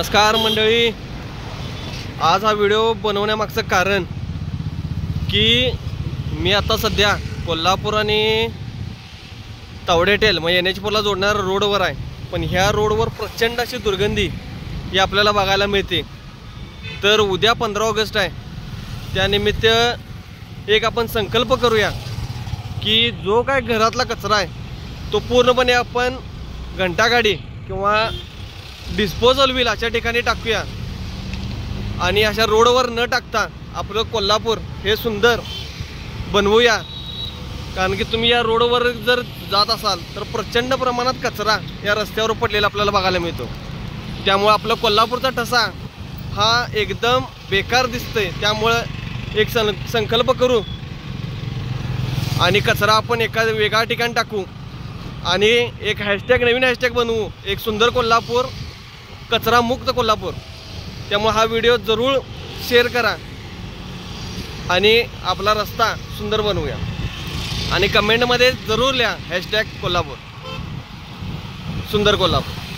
नमस्कार मंडळी, आज हा व्हिडिओ बनवण्यामागचं कारण की मी आता सध्या कोल्हापूर आणि तावडेटेल म्हणजे NH4 ला जोडणाऱ्या रोडवर आहे। पण ह्या रोडवर प्रचंड अशी दुर्गंधी ही आपल्याला बघायला मिळते। तर उद्या 15 ऑगस्ट आहे, त्यानिमित्त एक आपण संकल्प करूया की जो काय घरातला कचरा आहे तो पूर्णपणे आपण घंटागाडी किंवा डिस्पोजल व्हील अशा ठिकाणी टाकूया आणि अशा रोडवर न टाकता आपलं कोल्हापूर हे सुंदर बनवूया। कारण की तुम्ही या रोडवर जर जात असाल तर प्रचंड प्रमाणात कचरा या रस्त्यावर पडलेला आपल्याला बघायला मिळतो। त्यामुळे आपलं कोल्हापूरचा ठसा हा एकदम बेकार दिसतोय। त्यामुळे एक संकल्प करू आणि कचरा आपण एका वेगळ्या ठिकाणी टाकू आणि एक हॅशटॅग, नवीन हॅशटॅग बनवू, एक सुंदर कोल्हापूर, कचरा मुक्त कोल्हापूर। त्यामुळे हा व्हिडिओ जरूर शेअर करा आणि आपला रस्ता सुंदर बनवूया आणि कमेंटमध्ये जरूर लिहा हॅशटॅग कोल्हापूर, सुंदर कोल्हापूर।